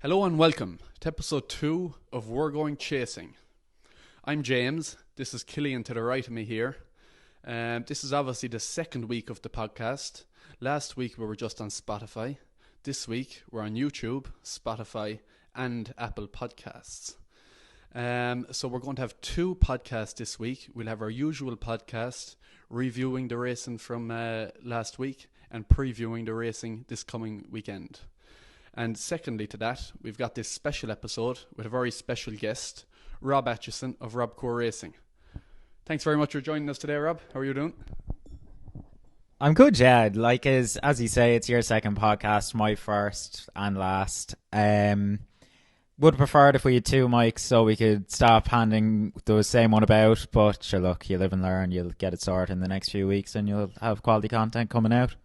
Hello and welcome to episode 2 of We're Going Chasing. I'm James, this is Killian to the right of me here. This is obviously the second week of the podcast. Last week we were just on Spotify. This week we're on YouTube, Spotify and Apple Podcasts. So we're going to have 2 podcasts this week. We'll have our usual podcast reviewing the racing from last week and previewing the racing this coming weekend. And secondly to that, we've got this special episode with a very special guest, Rob Acheson of Robcour Racing. Thanks very much for joining us today, Rob. How are you doing? I'm good, Jed. Like as you say, it's your second podcast, my first and last. Would prefer it if we had 2 mics so we could stop handing the same one about. But sure, look, you live and learn. You'll get it sorted in the next few weeks and you'll have quality content coming out.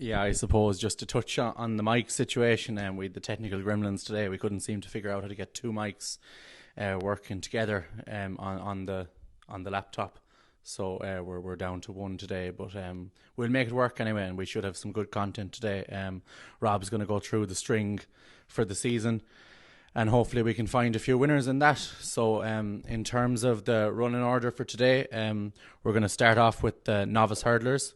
Yeah, I suppose just to touch on the mic situation, and with the technical gremlins today, we couldn't seem to figure out how to get 2 mics working together on the laptop. So we're down to 1 today, but we'll make it work anyway, and we should have some good content today. Rob's going to go through the string for the season, and hopefully we can find a few winners in that. So in terms of the running order for today, we're going to start off with the novice hurdlers,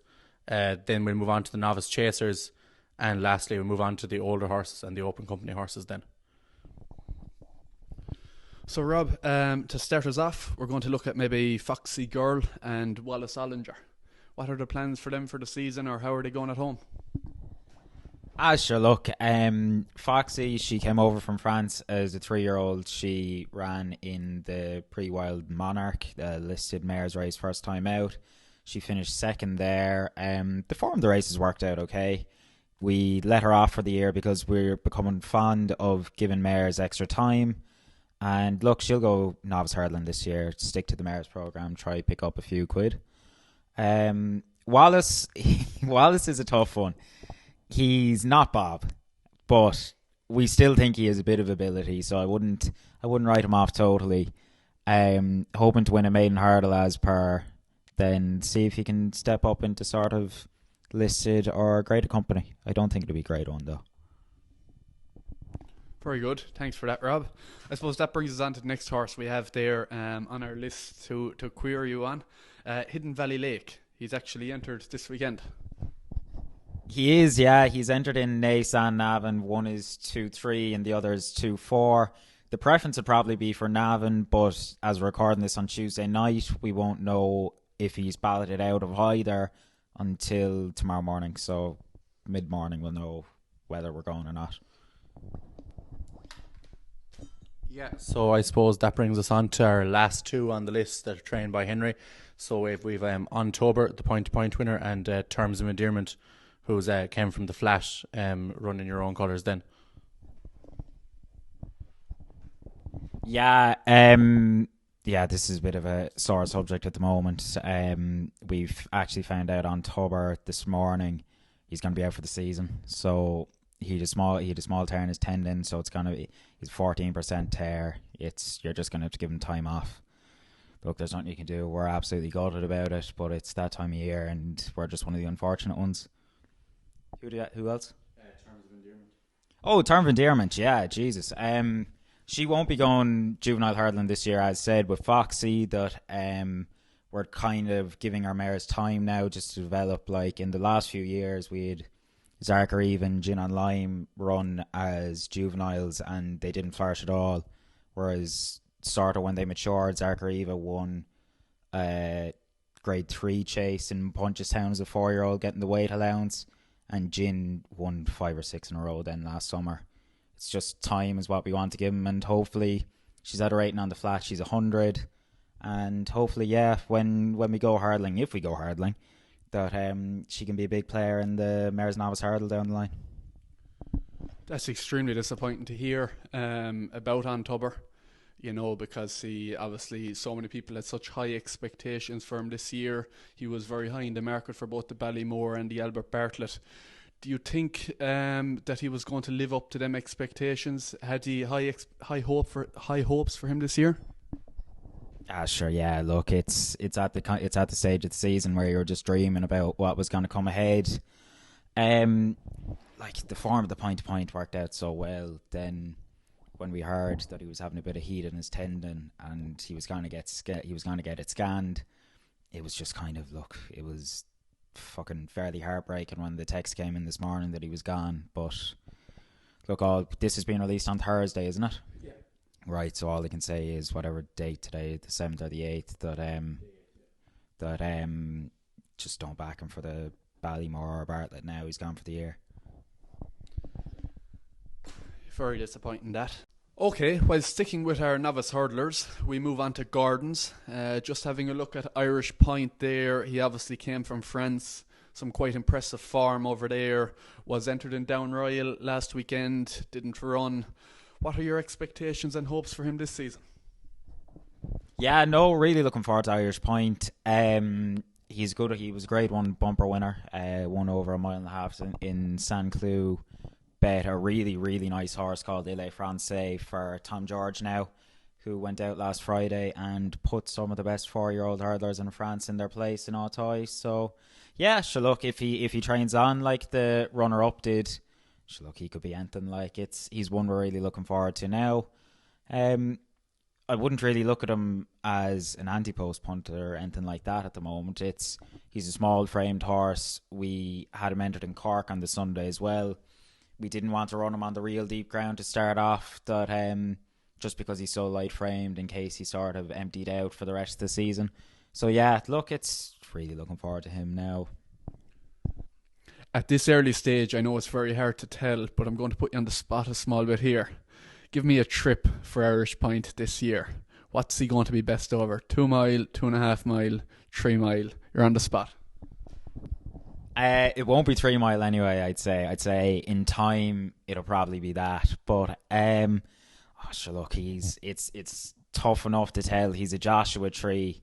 then we'll move on to the novice chasers, and lastly we'll move on to the older horses and the open company horses then. So Rob, to start us off, we're going to look at maybe Foxy Girl and Wallace Ollinger. What are the plans for them for the season, or how are they going at home? Sure, look, Foxy, she came over from France as a 3-year-old. She ran in the Pre-Wild Monarch, the listed mares race, first time out. She finished second there. The form of the race has worked out okay. We let her off for the year because we're becoming fond of giving mares extra time. And look, she'll go novice hurdling this year, stick to the mares program, try pick up a few quid. Wallace is a tough one. He's not Bob, but we still think he has a bit of ability, so I wouldn't write him off totally. Hoping to win a maiden hurdle as per, then see if he can step up into sort of listed or greater company. I don't think it'll be grade 1 though. Very good. Thanks for that, Rob. I suppose that brings us on to the next horse we have there on our list to query you on. Hidden Valley Lake. He's actually entered this weekend. He is, yeah. He's entered in Naas and Navan. One is 2-3 and the other is 2-4. The preference would probably be for Navan, but as we're recording this on Tuesday night, we won't know if he's balloted out of either until tomorrow morning. So mid-morning we'll know whether we're going or not. Yeah, so I suppose that brings us on to our last 2 on the list that are trained by Henry. So we've Ontober, the point-to-point winner, and Terms of Endearment, who's came from the flat, running your own colours then. Yeah, this is a bit of a sore subject at the moment. We've actually found out on Ontober this morning he's going to be out for the season. So he had a small tear in his tendon, so it's going to be his 14% tear. You're just going to have to give him time off. Look, there's nothing you can do. We're absolutely gutted about it, but it's that time of year, and we're just one of the unfortunate ones. Who else? Terms of Endearment. Oh, Term of Endearment. Yeah, Jesus. She won't be going juvenile hurdling this year, as said, with Foxy. That we're kind of giving our mares time now just to develop. Like in the last few years, we had Zarkarive and Gin on Lime run as juveniles and they didn't flourish at all. Whereas sort of when they matured, Zarkarive won grade 3 chase in Punchestown as a 4-year-old getting the weight allowance, and Gin won 5 or 6 in a row then last summer. It's just time is what we want to give him, and hopefully she's at a rating on the flat, she's 100, and hopefully when we go hurdling, if we go hurdling, that she can be a big player in the Mare's Novice Hurdle down the line. That's extremely disappointing to hear about Ontober, because obviously so many people had such high expectations for him this year. He was very high in the market for both the Ballymore and the Albert Bartlett. Do you think that he was going to live up to them expectations? Had he high hopes for him this year? Sure, yeah. Look, it's at the stage of the season where you're just dreaming about what was going to come ahead. like the form of the point to point worked out so well. Then when we heard that he was having a bit of heat in his tendon and he was going to get it scanned, it was just kind of, look, it was fucking fairly heartbreaking when the text came in this morning that he was gone. But look, all this has been released on Thursday, isn't it? Yeah. Right, so all I can say is whatever date today, the 7th or the 8th, that just don't back him for the Ballymore or Bartlett now. He's gone for the year. Very disappointing, that. Okay, while sticking with our novice hurdlers, we move on to Gordon's. Just having a look at Irish Point there. He obviously came from France. Some quite impressive form over there. Was entered in Down Royal last weekend. Didn't run. What are your expectations and hopes for him this season? Yeah, no, really looking forward to Irish Point. He's good. He was a Grade 1 bumper winner. Won over a mile and a half in Saint Cloud. Bet a really, really nice horse called Ile Francais for Tom George now, who went out last Friday and put some of the best 4-year-old hurdlers in France in their place in Auteuil. So, yeah, sure, look, if he trains on like the runner-up did, sure, look, he could be anything. Like, he's one we're really looking forward to now. I wouldn't really look at him as an anti-post punter or anything like that at the moment. He's a small framed horse. We had him entered in Cork on the Sunday as well. We didn't want to run him on the real deep ground to start off, that just because he's so light framed in case he sort of emptied out for the rest of the season. So yeah, look, it's really looking forward to him now. At this early stage, I know it's very hard to tell, but I'm going to put you on the spot a small bit here. Give me a trip for Irish Point this year. What's he going to be best over? 2 mile, 2.5 mile, 3 mile? You're on the spot. It won't be 3 mile anyway, I'd say. I'd say in time it'll probably be that. But sure, look, it's tough enough to tell. He's a Joshua Tree.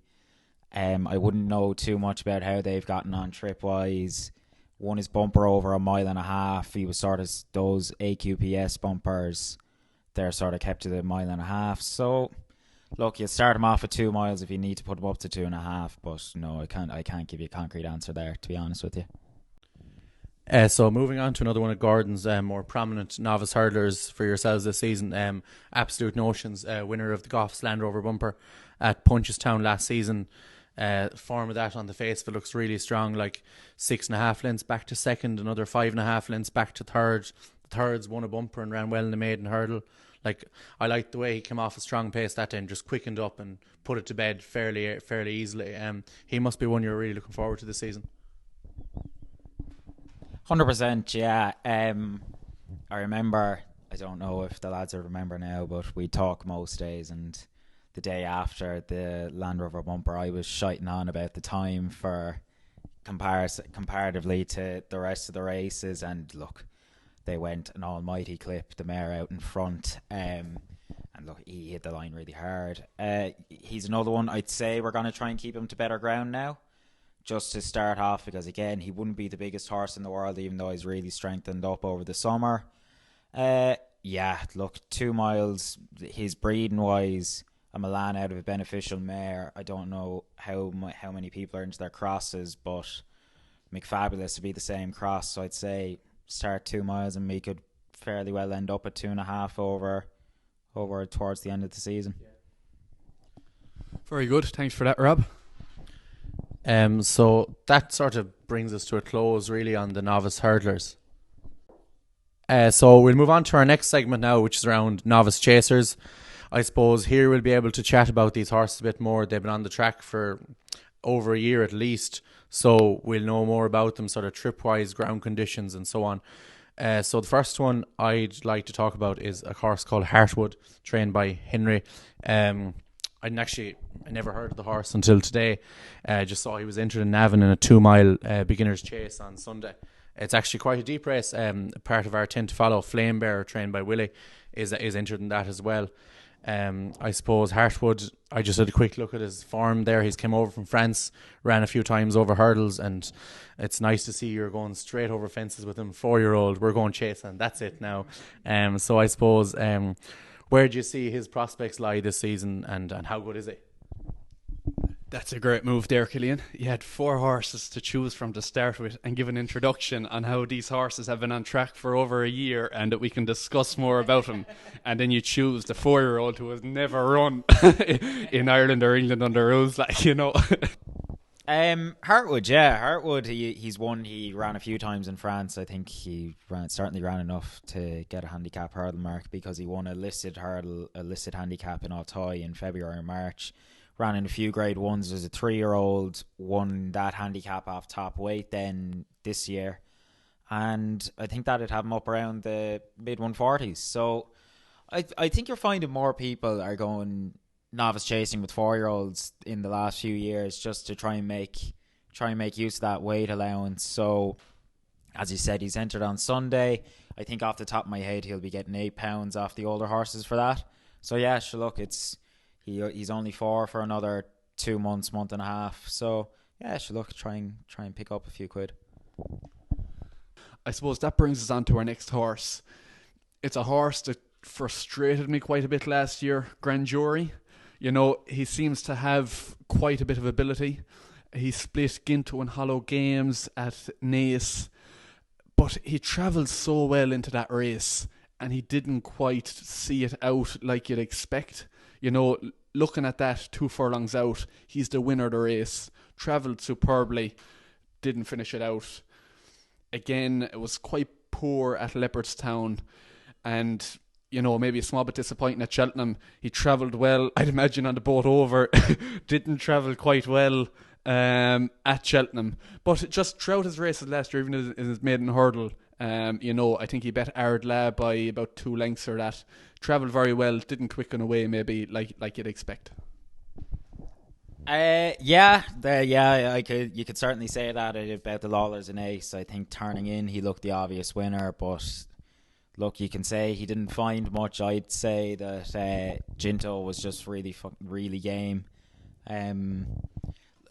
I wouldn't know too much about how they've gotten on trip wise. Won his bumper over a mile and a half. He was sort of those AQPS bumpers. They're sort of kept to the mile and a half. So look, you start him off at 2 miles if you need to put him up to 2.5. But no, I can't give you a concrete answer there, to be honest with you. So moving on to another one of Gordon's more prominent novice hurdlers for yourselves this season, Absolute Notions, winner of the Goffs Land Rover bumper at Punchestown last season. Form of that on the face of it looks really strong, like 6.5 lengths back to second, another 5.5 lengths back to third. The third's won a bumper and ran well in the maiden hurdle. Like, I liked the way he came off a strong pace that day and just quickened up and put it to bed fairly easily. He must be one you're really looking forward to this season. 100%, yeah. I remember, I don't know if the lads will remember now, but we talk most days, and the day after the Land Rover bumper, I was shiting on about the time for comparatively to the rest of the races, and look, they went an almighty clip, the Mare out in front, and look, he hit the line really hard. He's another one, I'd say we're going to try and keep him to better ground now, just to start off, because again, he wouldn't be the biggest horse in the world, even though he's really strengthened up over the summer. Yeah, look, 2 miles, his breeding wise, a Milan out of a beneficial mare. I don't know how many people are into their crosses, but McFabulous would be the same cross, so I'd say start 2 miles and we could fairly well end up at 2.5 over towards the end of the season. Very good, thanks for that, Rob. So that sort of brings us to a close really on the novice hurdlers. So we'll move on to our next segment now, which is around novice chasers. I suppose here we'll be able to chat about these horses a bit more. They've been on the track for over a year at least, so we'll know more about them, sort of trip-wise, ground conditions and so on. So the first one I'd like to talk about is a horse called Heartwood, trained by Henry. I never heard of the horse until today. Just saw he was entered in Navan in a 2 mile beginner's chase on Sunday. It's actually quite a deep race. Part of our 10 to follow, Flame Bearer, trained by Willie, is entered in that as well. I suppose Heartwood, I just had a quick look at his form there. He's come over from France, ran a few times over hurdles, and it's nice to see you're going straight over fences with him. 4-year-old, we're going chasing, that's it now. So I suppose, where do you see his prospects lie this season, and how good is he? That's a great move there, Killian. You had 4 horses to choose from to start with and give an introduction on how these horses have been on track for over a year and that we can discuss more about them. And then you choose the 4-year-old who has never run in Ireland or England under rules, Hartwood, yeah. Hartwood, he's won. He ran a few times in France. I think he certainly ran enough to get a handicap hurdle mark because he won a listed handicap in Auteuil in February or March. Ran in a few grade ones as a 3-year-old, won that handicap off top weight then this year. And I think that'd have him up around the mid 140s. So I think you're finding more people are going novice chasing with 4-year-olds in the last few years just to try and make use of that weight allowance. So as you said, he's entered on Sunday. I think off the top of my head he'll be getting £8 off the older horses for that. So yeah, sure, look, he's only 4 for another 2 months, month and a half. So yeah, sure, look, try and pick up a few quid. I suppose that brings us on to our next horse. It's a horse that frustrated me quite a bit last year, Grand Jury. He seems to have quite a bit of ability. He split Ginto and Hollow Games at Nice, but he travelled so well into that race and he didn't quite see it out like you'd expect. Looking at that 2 furlongs out, he's the winner of the race. Travelled superbly, didn't finish it out. Again, it was quite poor at Leopardstown, and maybe a small bit disappointing at Cheltenham. He travelled well, I'd imagine, on the boat over. Didn't travel quite well at Cheltenham, but just throughout his races last year, even in his maiden hurdle, I think he bet Ardla by about 2 lengths or that. Travelled very well, didn't quicken away maybe like you'd expect. You could certainly say that about the Lawlers and Ace. I think turning in, he looked the obvious winner, but look, you can say he didn't find much. I'd say that Ginto was just really game.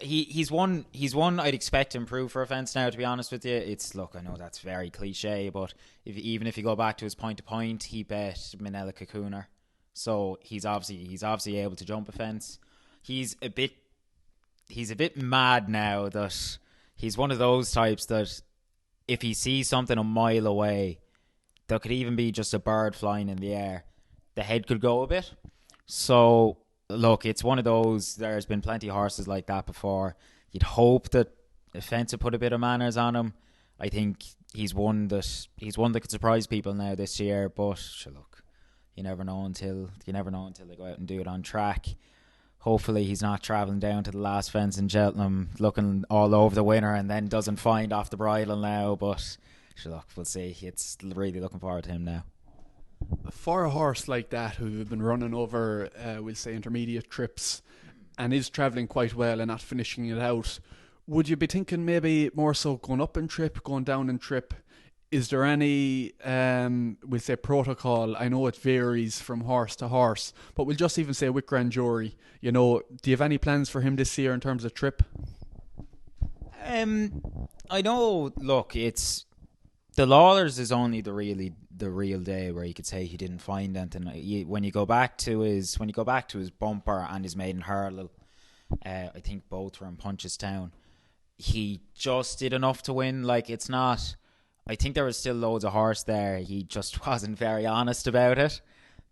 He's one I'd expect to improve for a fence now, to be honest with you. I know that's very cliche, but even if you go back to his point to point, he bet Manila Cocooner. So he's obviously able to jump a fence. He's a bit mad now that he's one of those types that if he sees something a mile away, there could even be just a bird flying in the air, the head could go a bit. So look, it's one of those, there's been plenty of horses like that before. You'd hope that the fence would put a bit of manners on him. I think he's one that could surprise people now this year, but sure, look, you never know until they go out and do it on track. Hopefully he's not travelling down to the last fence in Cheltenham looking all over the winner and then doesn't find off the bridle now, but sure, look, we'll see. It's really looking forward to him now. For a horse like that who've been running over, we'll say, intermediate trips and is travelling quite well and not finishing it out, would you be thinking maybe more so going up in trip, going down in trip? Is there any, we'll say, protocol? I know it varies from horse to horse, but we'll just even say with Grand Jury, do you have any plans for him this year in terms of trip? I know, look, it's the Lawlers is only the real day where you could say he didn't find anything. When you go back to his bumper and his maiden hurdle, I think both were in Punchestown, he just did enough to win. Like, it's not, I think there was still loads of horse there. He just wasn't very honest about it.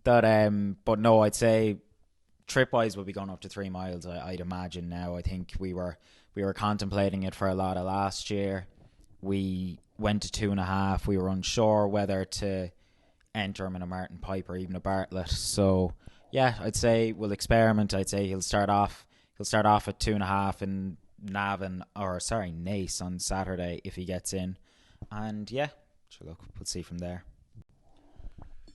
But no, I'd say trip-wise we'll be going up to 3 miles, I'd imagine now. I think we were contemplating it for a lot of last year. We went to 2.5. We were unsure whether to enter him in a Martin Pipe or even a Bartlett. So yeah, I'd say we'll experiment. I'd say he'll start off at 2.5 in Nace on Saturday if he gets in. And yeah, sure, look, we'll see from there.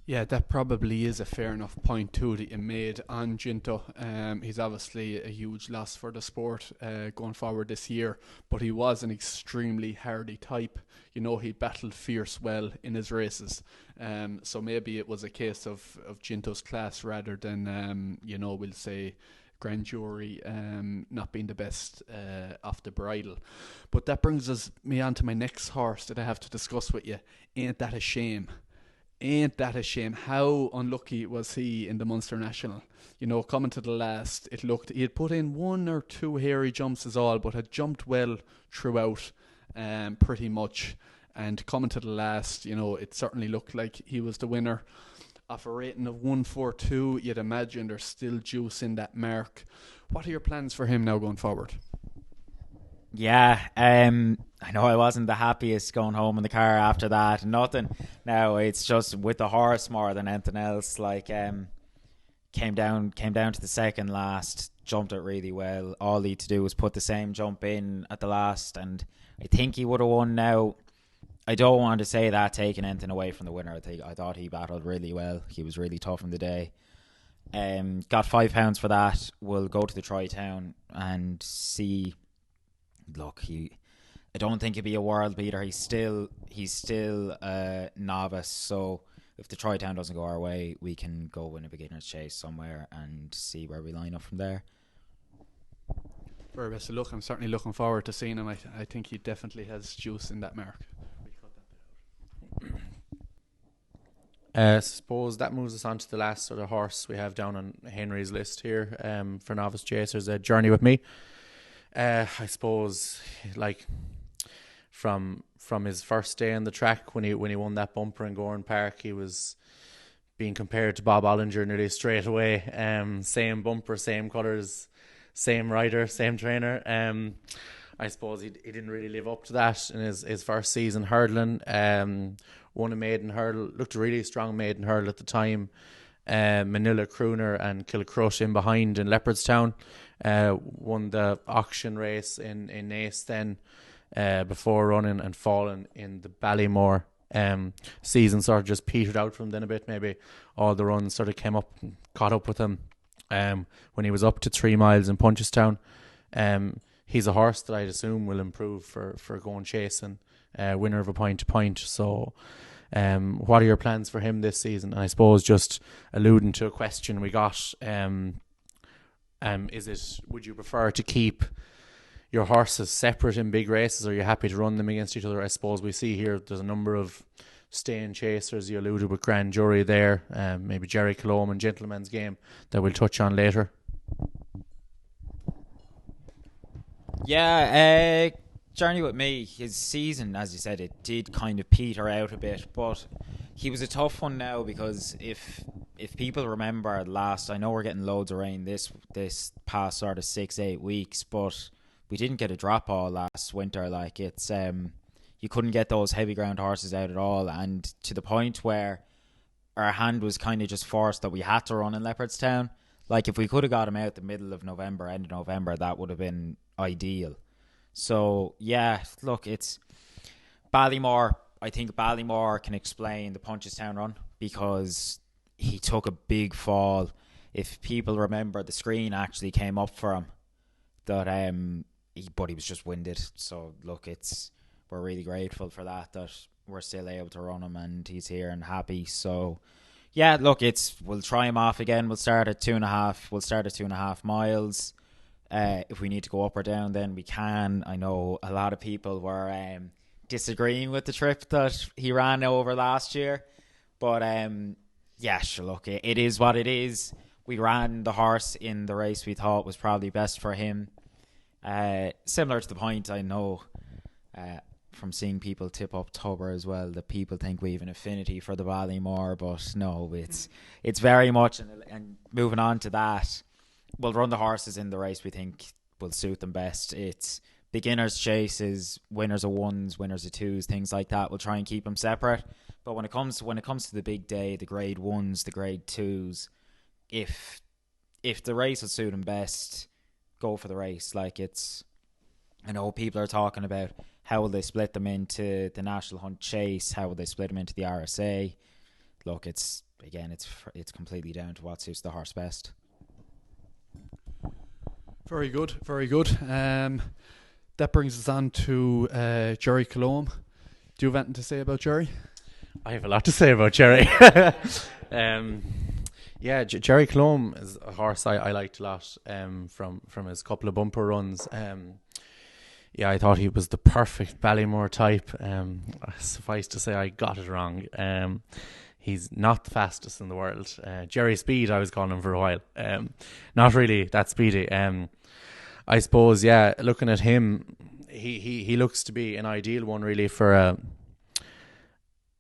Yeah, that probably is a fair enough point too that you made on Ginto. He's obviously a huge loss for the sport going forward this year, but he was an extremely hardy type. He battled fierce well in his races. So maybe it was a case of Ginto's class rather than, we'll say, Grand Jury not being the best off the bridle. But that brings me on to my next horse that I have to discuss with you. Ain't That a Shame? ain't that a shame? How unlucky was he in the Munster National? You know, coming to the last, it looked he had put in 1 or 2 hairy jumps as all, but had jumped well throughout, pretty much. And coming to the last, you know, it certainly looked like he was the winner. Off a rating of 142, you'd imagine there's still juice in that mark. What are your plans for him now going forward? Yeah, I know I wasn't the happiest going home in the car after that. Nothing. Now it's just with the horse more than anything else. Like, came down to the second last, jumped it really well. All he had to do was put the same jump in at the last, and I think he would have won. Now, I don't want to say that taking anything away from the winner. I thought he battled really well. He was really tough in the day. Got £5 for that. We'll go to the Tri-Town and see. Look, I don't think he'll be a world beater. He's still a novice. So if the Tri-Town doesn't go our way, we can go win a beginner's chase somewhere and see where we line up from there. Very best of luck. I'm certainly looking forward to seeing him. I think he definitely has juice in that mark. Suppose that moves us on to the last sort of horse we have down on Henry's list here, for novice chasers. Journey with Me. I suppose, like, from his first day on the track when he won that bumper in Gorn Park, he was being compared to Bob Ollinger nearly straight away. Same bumper, same colours, same rider, same trainer. I suppose he didn't really live up to that in his first season hurdling. Won a maiden hurdle, looked a really strong maiden hurdle at the time. Manila Crooner and Kilcrush in behind in Leopardstown. Won the auction race in Naas then, before running and falling in the Ballymore. Season sort of just petered out from then a bit. Maybe all the runs sort of came up and caught up with him when he was up to 3 miles in Punchestown. He's a horse that I'd assume will improve for going chasing, winner of a point to point. So what are your plans for him this season? And I suppose just alluding to a question we got, would you prefer to keep your horses separate in big races, or are you happy to run them against each other? I suppose we see here there's a number of staying chasers. You alluded with Grand Jury there, maybe Jerry Colombe and Gentleman's Game that we'll touch on later. Yeah, Journey with Me, his season, as you said, it did kind of peter out a bit, but he was a tough one now because if people remember last, I know we're getting loads of rain this past sort of 6-8 weeks, but we didn't get a drop all last winter. Like, it's you couldn't get those heavy ground horses out at all, and to the point where our hand was kind of just forced that we had to run in Leopardstown. Like, if we could have got him out the middle of November, end of November, that would have been ideal. So yeah, look, it's Ballymore. I think Ballymore can explain the Punchestown run because he took a big fall. If people remember, the screen actually came up for him that but he was just winded. So look, we're really grateful for that we're still able to run him and he's here and happy. So yeah, look, we'll try him off again. We'll start at 2.5. We'll start at 2.5 miles. If we need to go up or down, then we can. I know a lot of people were disagreeing with the trip that he ran over last year, but yeah, sure, look, it is what it is. We ran the horse in the race we thought was probably best for him. Similar to the point, I know from seeing people tip up Tubber as well, that people think we have an affinity for the Ballymore, but no, it's very much. And moving on to that, we'll run the horses in the race we think will suit them best. It's beginners chases, winners of ones, winners of twos, things like that. We'll try and keep them separate. But when it comes to the big day, the grade ones, the grade twos, if the race will suit them best, go for the race. Like, I know people are talking about how will they split them into the National Hunt Chase, how will they split them into the RSA. Look, it's completely down to what suits the horse best. Very good, very good. That brings us on to Jerry Colombe. Do you have anything to say about Jerry? I have a lot to say about Jerry. Yeah, Jerry Colombe is a horse I liked a lot from his couple of bumper runs. Yeah, I thought he was the perfect Ballymore type. Suffice to say, I got it wrong. he's not the fastest in the world. Jerry Speed, I was calling him for a while. Not really that speedy. I suppose, yeah, looking at him, he looks to be an ideal one really for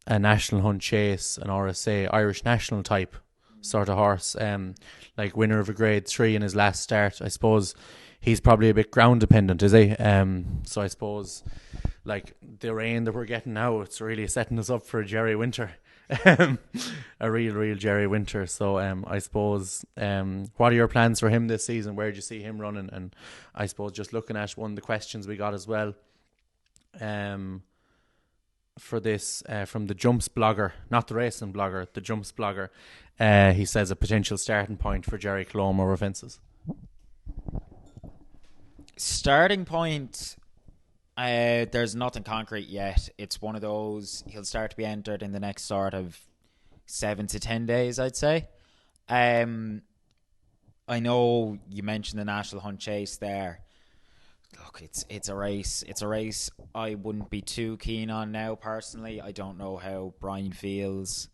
a national hunt chase, an RSA, Irish national type sort of horse. Like winner of a grade 3 in his last start. I suppose he's probably a bit ground dependent, is he? So I suppose like the rain that we're getting now, it's really setting us up for a Jerry Winter. A real Jerry Winter. So I suppose what are your plans for him this season? Where do you see him running? And I suppose just looking at one of the questions we got as well for this from the Jumps blogger, not the racing blogger, the Jumps blogger. He says a potential starting point for Jerry Colombe over fences. Starting point, there's nothing concrete yet. It's one of those, he'll start to be entered in the next sort of 7 to 10 days, I'd say. I know you mentioned the National Hunt Chase there. Look, it's a race. It's a race I wouldn't be too keen on now, personally. I don't know how Brian feels.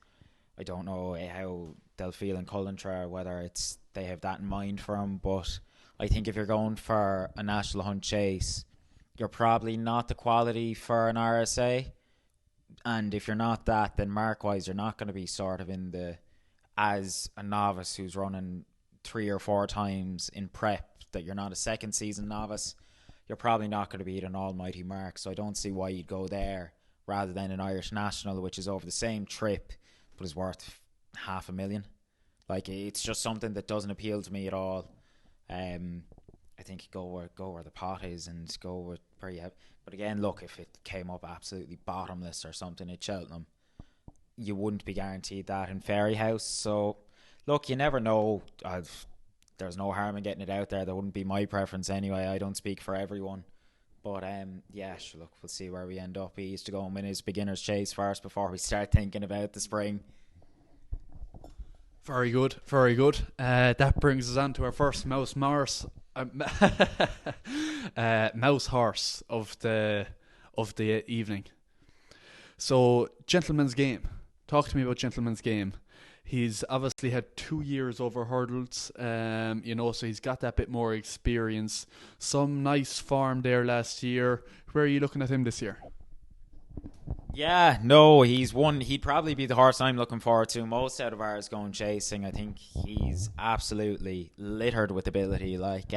I don't know how they'll feel in Cullentra, whether it's they have that in mind for him. But I think if you're going for a National Hunt Chase, you're probably not the quality for an RSA. And if you're not that, then mark-wise, you're not going to be sort of in the, as a novice who's running 3 or 4 times in prep, that you're not a second season novice, you're probably not going to beat an almighty mark. So I don't see why you'd go there rather than an Irish National, which is over the same trip, but is worth $500,000. Like, it's just something that doesn't appeal to me at all. I think go where the pot is and go with where you have. But again, look, if it came up absolutely bottomless or something at Cheltenham, you wouldn't be guaranteed that in Fairyhouse. So, look, you never know. There's no harm in getting it out there. That wouldn't be my preference anyway. I don't speak for everyone. But, yeah, sure, look, we'll see where we end up. He used to go and win his beginner's chase first before we start thinking about the spring. Very good, very good. That brings us on to our first mouse horse of the evening. So, Gentleman's Game. Talk to me about Gentleman's Game. He's obviously had 2 years over hurdles, so he's got that bit more experience. Some nice form there last year. Where are you looking at him this year? Yeah, no, he's one. He'd probably be the horse I'm looking forward to most out of ours going chasing. I think he's absolutely littered with ability. Like,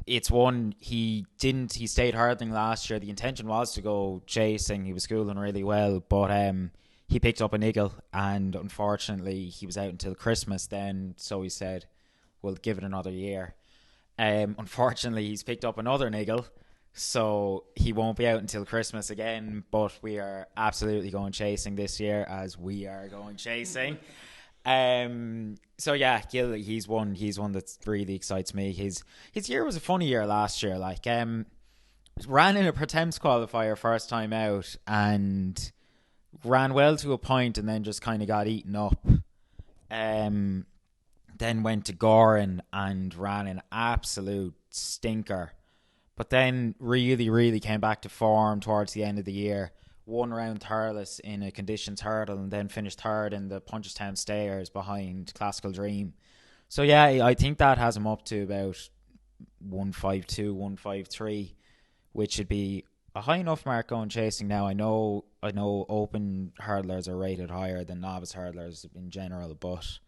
it's one he stayed hurdling last year. The intention was to go chasing. He was schooling really well, but he picked up a niggle, and unfortunately he was out until Christmas then, so he said, we'll give it another year. Unfortunately, he's picked up another niggle, so he won't be out until Christmas again, but we are absolutely going chasing this year, as we are going chasing. So yeah, Gil, he's one that really excites me. His year was a funny year last year. Like, ran in a Pretemps qualifier first time out and ran well to a point and then just kind of got eaten up. Then went to Gorin and ran an absolute stinker. But then really came back to form towards the end of the year. Won round thirdless in a conditions hurdle and then finished third in the Punchestown Stayers behind Classical Dream. So yeah, I think that has him up to about 152, 153, which would be a high enough mark going chasing now. I know open hurdlers are rated higher than novice hurdlers in general, but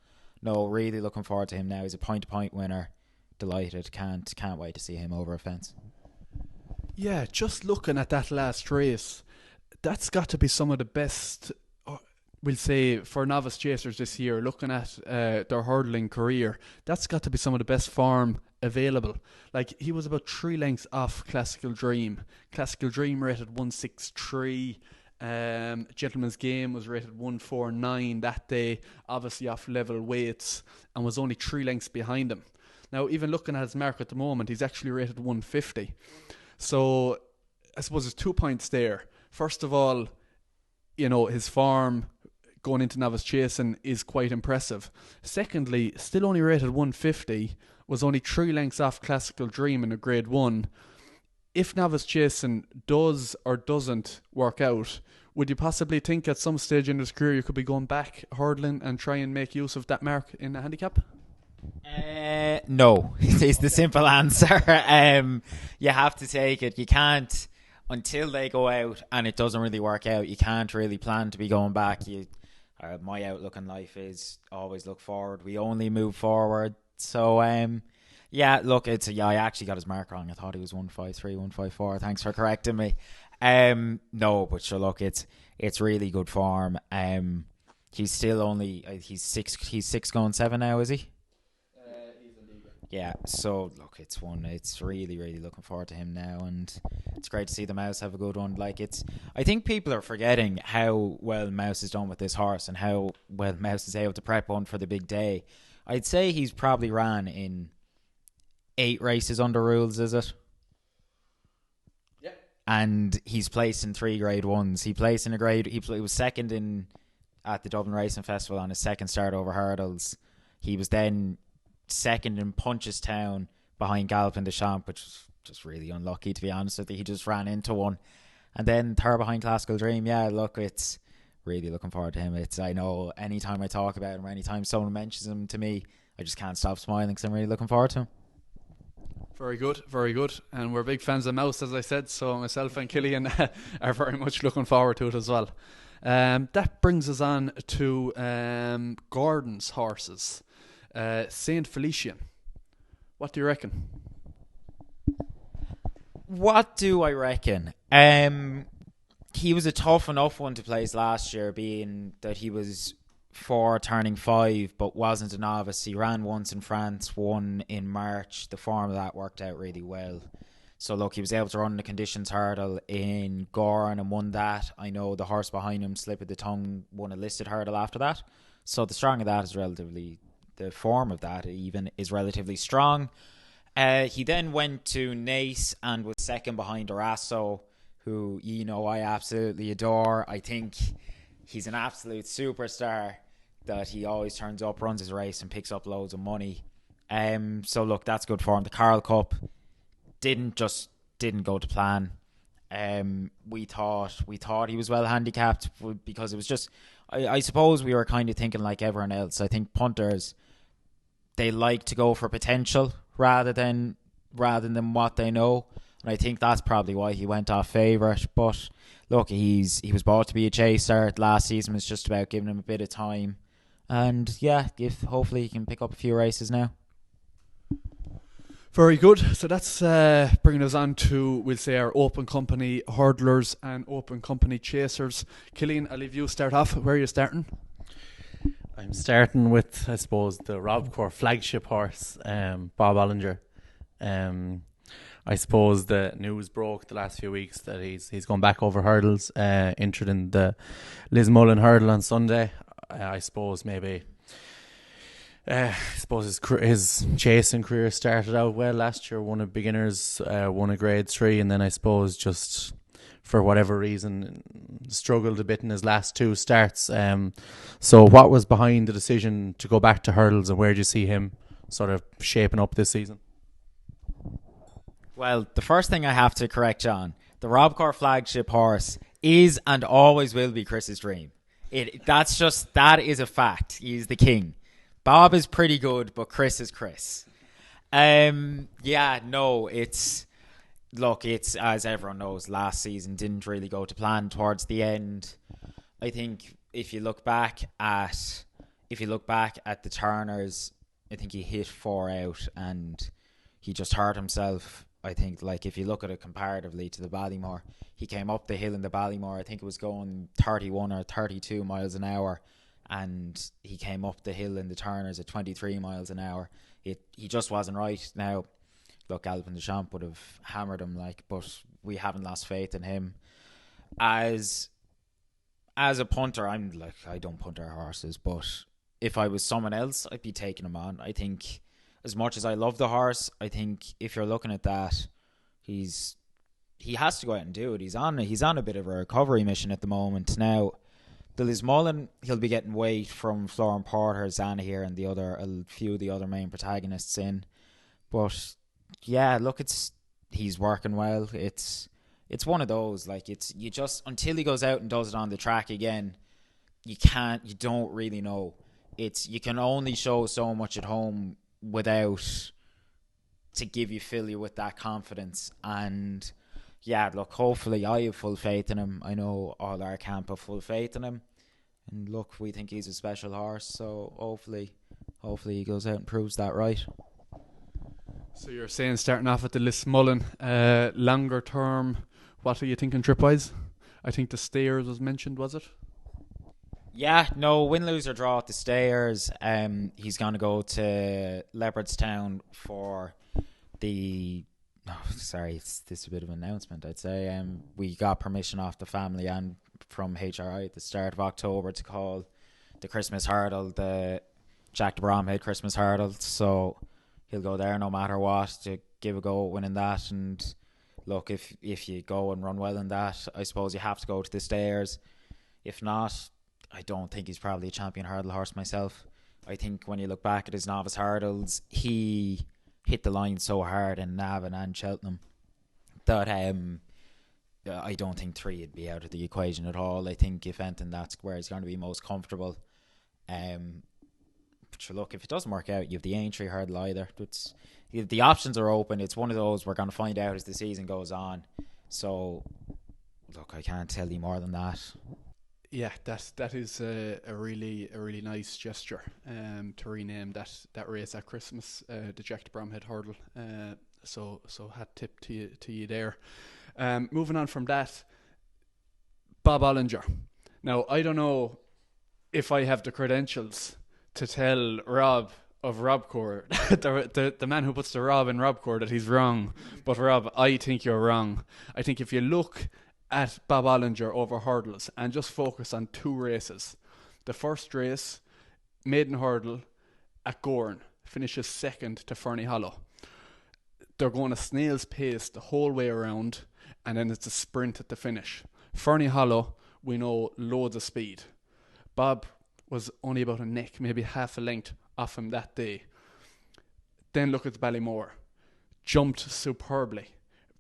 no, really looking forward to him now. He's a point-to-point winner. Delighted. Can't wait to see him over a fence. Yeah, just looking at that last race, that's got to be some of the best, we'll say, for novice chasers this year. Looking at their hurdling career, that's got to be some of the best form available. Like, he was about 3 lengths off Classical Dream. Classical Dream rated 163. Gentleman's Game was rated 149 that day, obviously off level weights, and was only 3 lengths behind him. Now, even looking at his mark at the moment, he's actually rated 150. So, I suppose there's 2 points there. First of all, his form going into novice chasing is quite impressive. Secondly, still only rated 150, was only 3 lengths off Classical Dream in a grade 1. If novice chasing does or doesn't work out, Would you possibly think at some stage in his career you could be going back hurdling and try and make use of that mark in a handicap? No, is the simple answer. You have to take it. You can't, until they go out and it doesn't really work out, you can't really plan to be going back. My outlook on life is always look forward. We only move forward. So, yeah, look, I actually got his mark wrong. I thought he was 153, 154. Thanks for correcting me. No, but sure, look, it's really good form. He's still only he's 6 going 7 now, is he? Yeah, so look, it's really, really looking forward to him now, and it's great to see the Mouse have a good one. I think people are forgetting how well Mouse has done with this horse and how well Mouse is able to prep one for the big day. I'd say he's probably ran in 8 races under rules, is it? Yeah. And he's placed in 3 Grade 1s. He placed in he was second at the Dublin Racing Festival on his second start over hurdles. He was then second in Punchestown behind Galopin des Champs, which was just really unlucky, to be honest with you. He just ran into one. And then third behind Classical Dream. Yeah, look, it's really looking forward to him. I know anytime I talk about him or anytime someone mentions him to me, I just can't stop smiling because I'm really looking forward to him. Very good, very good. And we're big fans of Mouse, as I said, so myself and Killian are very much looking forward to it as well. That brings us on to Gordon's horses. Saint Felician. What do you reckon? What do I reckon? He was a tough enough one to place last year, being that he was 4 turning 5 but wasn't a novice. He ran once in France, won in March. The form of that worked out really well. So look, he was able to run the conditions hurdle in Gorn and won that. I know the horse behind him, Slip of the Tongue, won a listed hurdle after that. So the strong of that is the form of that even is relatively strong. He then went to Nace and was second behind Arasso, who I absolutely adore. I think he's an absolute superstar, that he always turns up, runs his race and picks up loads of money. So look, that's good form. The Carl Cup didn't go to plan. We thought he was well handicapped because it was just, I suppose we were kind of thinking like everyone else. I think punters, they like to go for potential rather than what they know, and I think that's probably why he went off favourite. But look, he was bought to be a chaser. Last season was just about giving him a bit of time, and yeah, hopefully he can pick up a few races now. Very good. So that's bringing us on to, we'll say, our open company hurdlers and open company chasers. Killian, I'll leave you start off. Where are you starting? I'm starting with, I suppose, the Robcour flagship horse, Bob Ollinger. I suppose the news broke the last few weeks that he's gone back over hurdles, entered in the Lismullen hurdle on Sunday. I suppose his chasing career started out well last year. Won a beginners, won a grade 3, and then I suppose just for whatever reason struggled a bit in his last 2 starts. So what was behind the decision to go back to hurdles, and where do you see him sort of shaping up this season? Well, the first thing I have to correct, John, the Robcour flagship horse is and always will be Chris's dream. That is a fact. He's the king. Bob is pretty good, but Chris is Chris. It's as everyone knows, last season didn't really go to plan towards the end. I think if you look back at the Turners, I think he hit 4 out and he just hurt himself. I think, if you look at it comparatively to the Ballymore, he came up the hill in the Ballymore, I think it was going 31 or 32 miles an hour, and he came up the hill in the Turners at 23 miles an hour. He just wasn't right. Now, look, Galopin des Champs would have hammered him, but we haven't lost faith in him. As a punter, I don't punt our horses, but if I was someone else, I'd be taking him on. I think, as much as I love the horse, I think if you're looking at that, he has to go out and do it. He's on a bit of a recovery mission at the moment. Now, the Lismullen, he'll be getting weight from Florent Porter, Zanahir, and a few of the other main protagonists in. But yeah, look, he's working well. it's one of those, like, it's, you just, until he goes out and does it on the track again, you don't really know. You can only show so much at home without, to fill you with that confidence. And yeah, look, hopefully, I have full faith in him. I know all our camp have full faith in him. And look, we think he's a special horse, so hopefully he goes out and proves that right. So you're saying, starting off at the Lismullen, longer term, what are you thinking trip-wise? I think the Stayers was mentioned, was it? Yeah, no, win, lose or draw at the Stayers. He's going to go to Leopardstown for the... this is a bit of an announcement, I'd say. We got permission off the family and from HRI at the start of October to call the Christmas Hurdle the Jack de Bromhead Christmas Hurdle. So he'll go there no matter what to give a go at winning that. And look, if you go and run well in that, I suppose you have to go to the Stayers. If not, I don't think he's probably a champion hurdle horse myself. I think when you look back at his novice hurdles, he hit the line so hard in Navan and Cheltenham that I don't think 3 would be out of the equation at all. I think if anything, that's where he's going to be most comfortable. But sure, look, if it doesn't work out, you have the Aintree hurdle either. The options are open. It's one of those we're going to find out as the season goes on. So, look, I can't tell you more than that. Yeah, that is a really nice gesture to rename that race at Christmas, the Jack de Bromhead Hurdle. So hat tip to you there. Moving on from that, Bob Ollinger. Now, I don't know if I have the credentials to tell Rob of Robcour, the man who puts the Rob in Robcour, that he's wrong. But Rob, I think you're wrong. I think if you look at Bob Ollinger over hurdles and just focus on 2 races. The first race, maiden hurdle at Gorn, finishes second to Fernie Hollow. They're going a snail's pace the whole way around, and then it's a sprint at the finish. Fernie Hollow, we know, loads of speed. Bob was only about a neck, maybe half a length off him that day. Then look at Ballymore. Jumped superbly.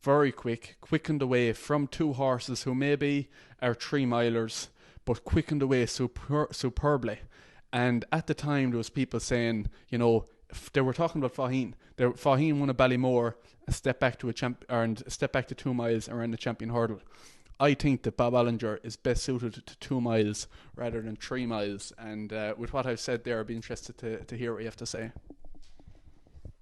Very quick, quickened away from 2 horses who maybe are 3 milers, but quickened away superbly. And at the time, there was people saying, they were talking about Faheen. Faheen won a Ballymore, a step back to a step back to 2 miles around the champion hurdle. I think that Bob Ollinger is best suited to 2 miles rather than 3 miles. And with what I've said there, I'd be interested to hear what you have to say.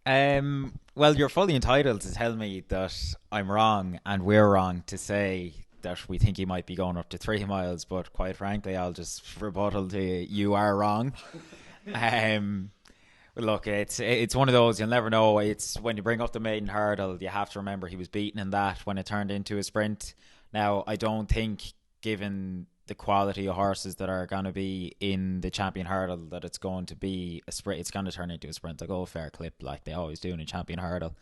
Well, you're fully entitled to tell me that I'm wrong and we're wrong to say that we think he might be going up to 3 miles, but quite frankly, I'll just rebuttal to you are wrong. Look, it's one of those, you'll never know. It's when you bring up the maiden hurdle, you have to remember he was beaten in that when it turned into a sprint. Now, I don't think, given the quality of horses that are going to be in the champion hurdle, that it's going to be a sprint. It's going to turn into a sprint. They'll go a fair clip like they always do in a champion hurdle.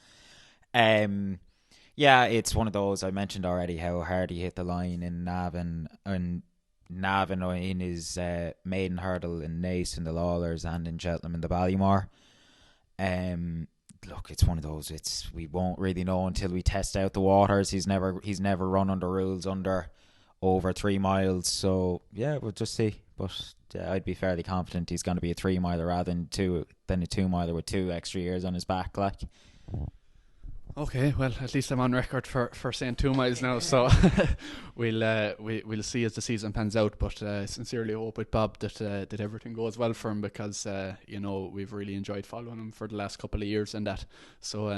Yeah, it's one of those. I mentioned already how hard he hit the line in Navan in his maiden hurdle in Naas in the Lawlers and in Cheltenham in the Ballymore. Look, it's one of those. We won't really know until we test out the waters. He's never run under rules under over 3 miles. So yeah, we'll just see. But I'd be fairly confident he's going to be a 3 miler rather than a 2 miler with 2 extra years on his back. Like. Okay, well, at least I'm on record for saying 2 miles now, so we'll see as the season pans out. But I sincerely hope with Bob that everything goes well for him, because we've really enjoyed following him for the last couple of years and that. So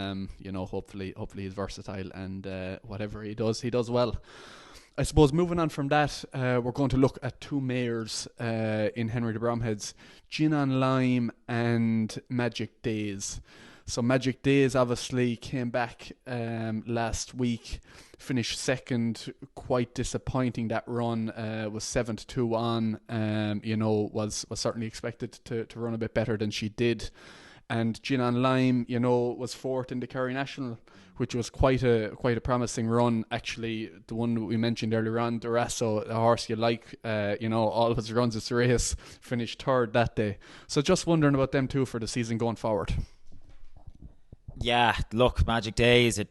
hopefully he's versatile, and whatever he does well. I suppose moving on from that, we're going to look at 2 mares in Henry de Bromhead's, Gin on Lime and Magic Days. So Magic Days obviously came back last week, finished second, quite disappointing. That run was 7-2 on, was certainly expected to run a bit better than she did. And Gin on Lime, was 4th in the Kerry National, which was quite a promising run. Actually, the one that we mentioned earlier on, Durasso, a horse you like, all of his runs this race, finished 3rd that day. So just wondering about them too for the season going forward. Yeah, look, Magic Days, that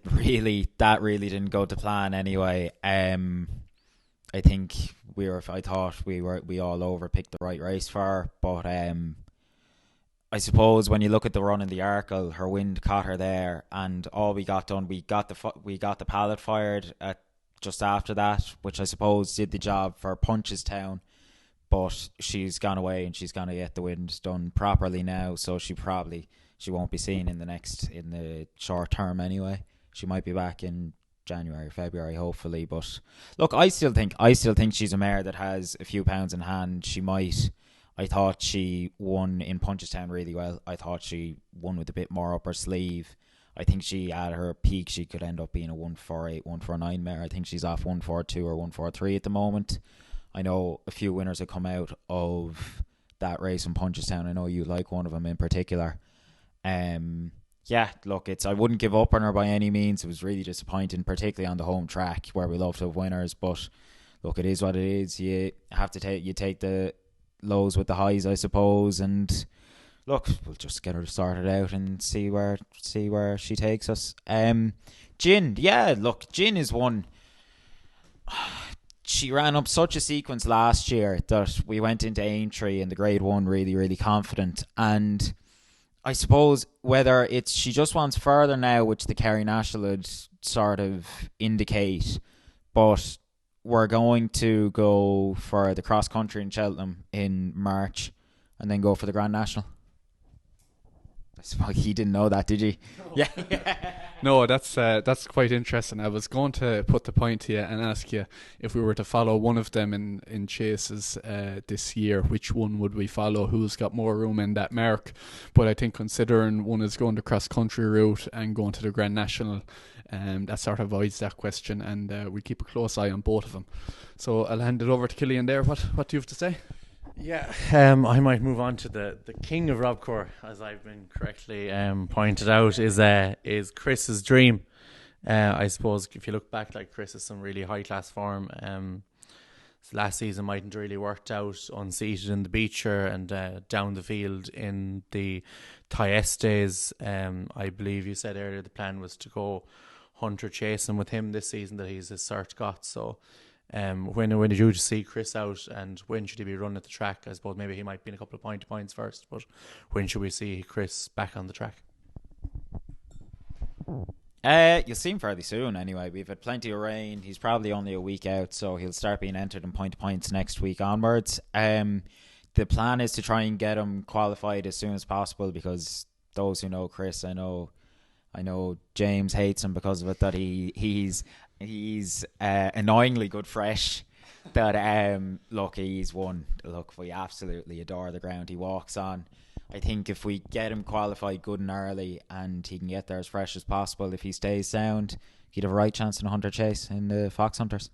really didn't go to plan anyway. I think I thought we all overpicked the right race for her, but I suppose when you look at the run in the Arkle, her wind caught her there, and all we got done, we got the pallet fired at just after that, which I suppose did the job for Punchestown. But she's gone away and she's gonna get the wind done properly now, so she won't be seen in the short term anyway. She might be back in January, February, hopefully. But look, I still think she's a mare that has a few pounds in hand. She might. I thought she won in Punchestown really well. I thought she won with a bit more up her sleeve. I think she, at her peak, she could end up being a 148, 149 mare. I think she's off 142 or 143 at the moment. I know a few winners have come out of that race in Punchestown. I know you like one of them in particular. Yeah, look, I wouldn't give up on her by any means. It was really disappointing, particularly on the home track where we love to have winners. But look, it is what it is. You have to take the lows with the highs, I suppose. And look, we'll just get her sorted out and see where she takes us. Gin, yeah, look, Gin is one. She ran up such a sequence last year that we went into Aintree in the Grade 1 really, really confident. And I suppose whether it's she just wants further now, which the Kerry National would sort of indicate, but we're going to go for the cross country in Cheltenham in March and then go for the Grand National. I suppose you didn't know that, did you? No. Yeah. No, that's quite interesting. I was going to put the point to you and ask you if we were to follow one of them in chases this year, which one would we follow? Who's got more room in that mark? But I think considering one is going the cross country route and going to the Grand National, that sort of avoids that question, and we keep a close eye on both of them. So I'll hand it over to Killian there. What do you have to say? Yeah, I might move on to the king of Robcour, as I've been correctly pointed out, is Chris's dream. I suppose if you look back, like, Chris is some really high class form. Last season mightn't really worked out, unseated in the Beecher and down the field in the Thyestes. I believe you said earlier the plan was to go hunter chasing with him this season that he's his cert got. So when did you see Chris out, and when should he be running at the track? I suppose maybe he might be in a couple of points first, but when should we see Chris back on the track? You'll see him fairly soon anyway. We've had plenty of rain. He's probably only a week out, so he'll start being entered in points next week onwards. The plan is to try and get him qualified as soon as possible, because those who know Chris, I know James hates him because of it, that he's annoyingly good fresh. But look, he's one. Look, we absolutely adore the ground he walks on. I think if we get him qualified good and early and he can get there as fresh as possible, if he stays sound, he'd have a right chance in a hunter chase in the Fox Hunters.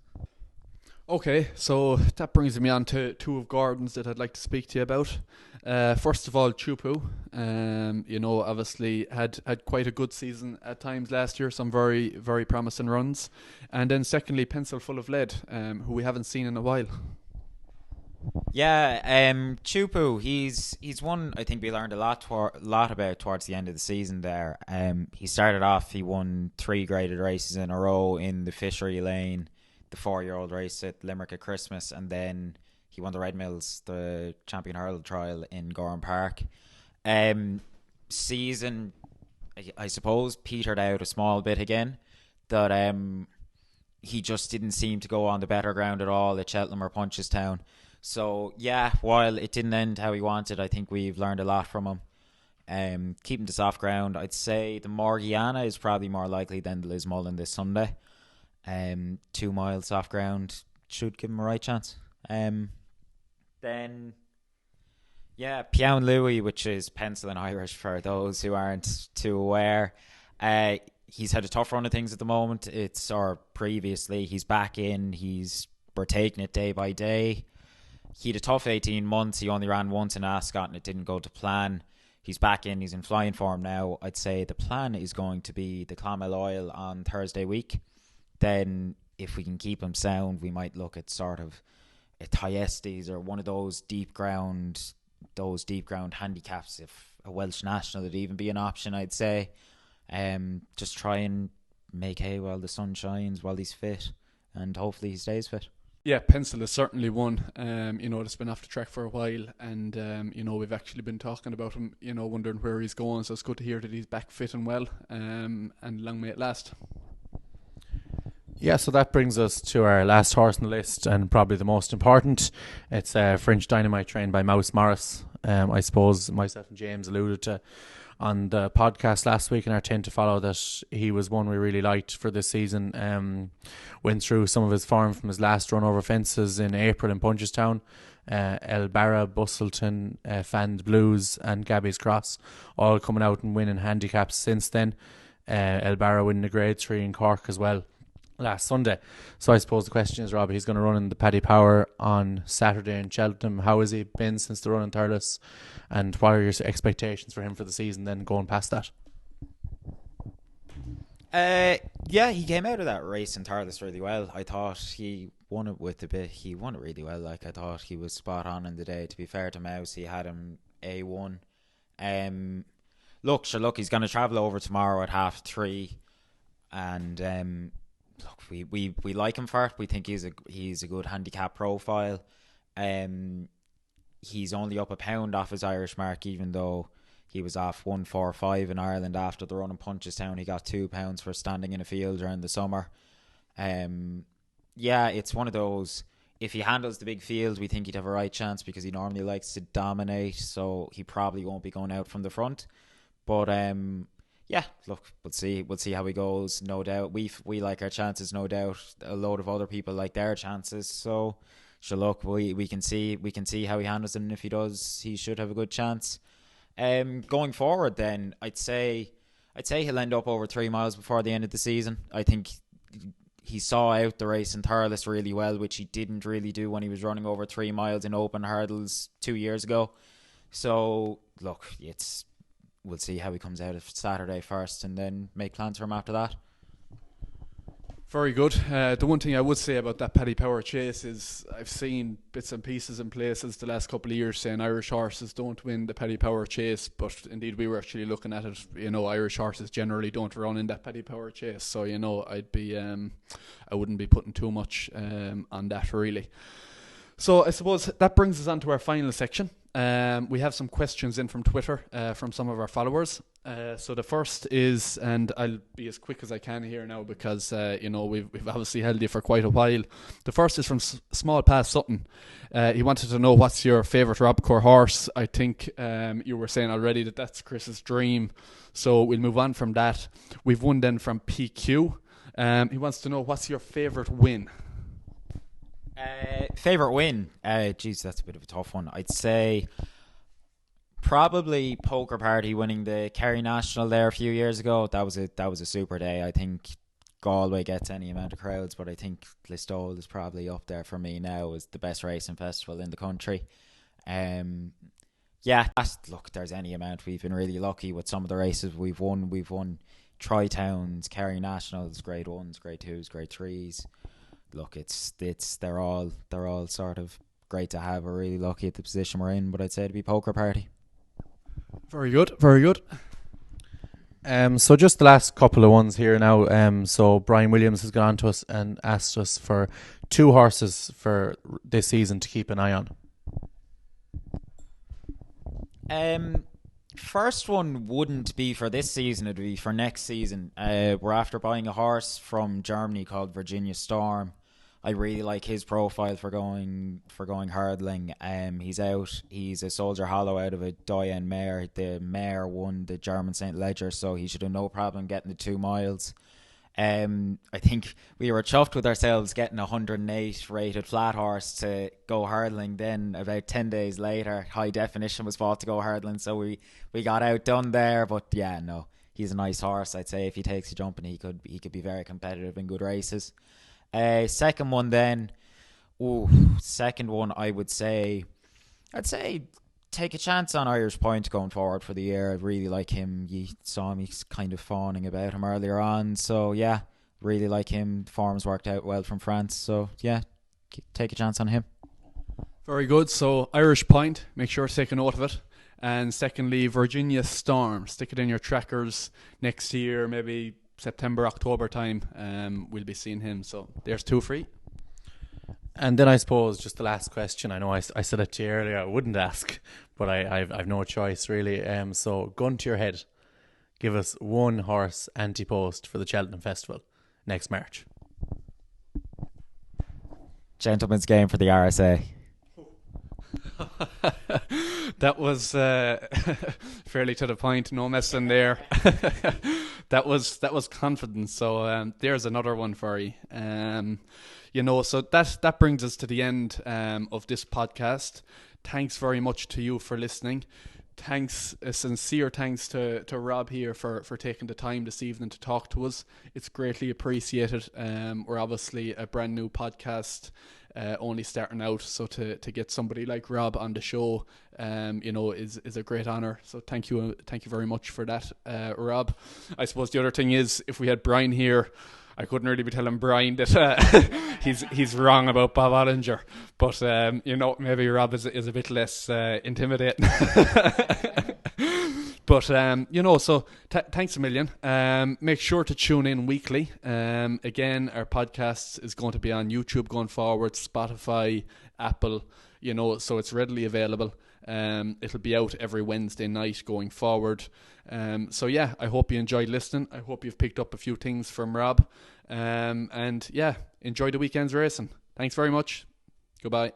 Okay, so that brings me on to two of Gordon's that I'd like to speak to you about. First of all, Chupu. Obviously had quite a good season at times last year, some very, very promising runs. And then secondly, Pencil Full of Lead, who we haven't seen in a while. Yeah, Chupu, he's one I think we learned a lot about towards the end of the season there. He started off, he won 3 graded races in a row in the Fishery Lane, the 4-year-old race at Limerick at Christmas, and then he won the Red Mills, the Champion Hurdle Trial in Gorham Park. Season, I suppose, petered out a small bit again. That he just didn't seem to go on the better ground at all at Cheltenham or Punchestown. So yeah, while it didn't end how he wanted, I think we've learned a lot from him. Keeping the soft ground, I'd say the Morgiana is probably more likely than the Lismullen this Sunday. 2 miles soft ground should give him a right chance. Then yeah, Pion Louis, which is pencil in Irish for those who aren't too aware. He's had a tough run of things at the moment. Previously, he's back in. We're taking it day by day. He had a tough 18 months. He only ran once in Ascot and it didn't go to plan. He's back in. He's in flying form now. I'd say the plan is going to be the Clonmel Oil on Thursday week. Then if we can keep him sound, we might look at sort of a Thyestes or one of those deep ground handicaps. If a Welsh national would even be an option, I'd say. Just try and make hay while the sun shines, while he's fit, and hopefully he stays fit. Yeah, Pencil is certainly one, that's been off the track for a while, and, we've actually been talking about him, wondering where he's going, so it's good to hear that he's back fit and well, and long may it last. Yeah, so that brings us to our last horse on the list, and probably the most important. It's French Dynamite, trained by Mouse Morris. I suppose myself and James alluded to on the podcast last week in our 10 to follow that he was one we really liked for this season. Went through some of his form from his last run over fences in April in Punchestown. El Barra, Bustleton, Fanned Blues and Gabby's Cross, all coming out and winning handicaps since then. El Barra winning the Grade 3 in Cork as well last Sunday. So I suppose the question is, Rob, he's going to run in the Paddy Power on Saturday in Cheltenham. How has he been since the run in Thurles, and what are your expectations for him for the season then going past that? He came out of that race in Thurles really well. I thought he won it really well. Like, I thought he was spot on in the day. To be fair to Mouse, he had him A1. Look, he's going to travel over tomorrow at 3:30, and we like him for it. We think he's a good handicap profile. He's only up a pound off his Irish mark, even though he was off 145 in Ireland after the run in Punchestown. He got £2 for standing in a field during the summer. It's one of those. If he handles the big field, we think he'd have a right chance, because he normally likes to dominate, so he probably won't be going out from the front. But look, we'll see how he goes. No doubt, we like our chances. No doubt, a load of other people like their chances. So, look, we can see how he handles them. And if he does, he should have a good chance. Going forward, then I'd say he'll end up over 3 miles before the end of the season. I think he saw out the race in Thurles really well, which he didn't really do when he was running over 3 miles in open hurdles 2 years ago. So, look, we'll see how he comes out of Saturday first, and then make plans for him after that. Very good. The one thing I would say about that Paddy Power chase is I've seen bits and pieces in places the last couple of years saying Irish horses don't win the Paddy Power chase, but indeed we were actually looking at it. Irish horses generally don't run in that Paddy Power chase, so I wouldn't be putting too much on that really. So I suppose that brings us on to our final section. We have some questions in from Twitter from some of our followers. So the first is, and I'll be as quick as I can here now because we've obviously held you for quite a while. The first is from Small Pass Sutton. He wanted to know what's your favourite Robcour horse. I think you were saying already that that's Chris's dream. So we'll move on from that. We've one then from PQ. He wants to know what's your favourite win. Favourite win? That's a bit of a tough one. I'd say probably Poker Party winning the Kerry National there a few years ago. That was a super day. I think Galway gets any amount of crowds, but I think Listowel is probably up there for me now as the best racing festival in the country. Look, there's any amount. We've been really lucky with some of the races we've won. We've won Tri-Towns, Kerry Nationals, Grade 1s, Grade 2s, Grade 3s. Look, they're all sort of great to have. We're really lucky at the position we're in, but I'd say it'd be Poker Party. Very good, very good. So just the last couple of ones here now. So Brian Williams has gone on to us and asked us for 2 horses for this season to keep an eye on. First one wouldn't be for this season, it'd be for next season. We're after buying a horse from Germany called Virginia Storm. I really like his profile for going hurdling. He's a Soldier Hollow out of a Doyen Mare. The Mare won the German St. Leger, so he should have no problem getting the 2 miles. I think we were chuffed with ourselves getting a 108 rated flat horse to go hurdling. Then about 10 days later, High Definition was bought to go hurdling, so we got outdone there. But yeah, no, he's a nice horse. I'd say if he takes a jump, and he could be very competitive in good races. Second one, I'd say take a chance on Irish Point going forward for the year. I really like him. You saw me kind of fawning about him earlier on. So yeah, really like him. Form's worked out well from France. So yeah, take a chance on him. Very good. So Irish Point, make sure to take a note of it. And secondly, Virginia Storm. Stick it in your trackers next year, maybe September, October time. We'll be seeing him. So there's 2 free. And then I suppose just the last question. I know I said it to you earlier. I wouldn't ask, but I've no choice really. So gun to your head, give us one horse Antepost for the Cheltenham Festival next March. Gentleman's game for the RSA. That was fairly to the point. No messing there. That was confidence. So there's another one for you. So that brings us to the end of this podcast. Thanks very much to you for listening. A sincere thanks to Rob here for taking the time this evening to talk to us. It's greatly appreciated. We're obviously a brand new podcast, only starting out, so to get somebody like Rob on the show, is a great honour. So thank you very much for that, Rob. I suppose the other thing is, if we had Brian here, I couldn't really be telling Brian that he's wrong about Bob Ollinger, but maybe Rob is a bit less intimidating. But so thanks a million. Make sure to tune in weekly. Again, our podcast is going to be on YouTube going forward, Spotify, Apple. So it's readily available. It'll be out every Wednesday night going forward. I hope you enjoyed listening. I hope you've picked up a few things from Rob. Enjoy the weekend's racing. Thanks very much. Goodbye.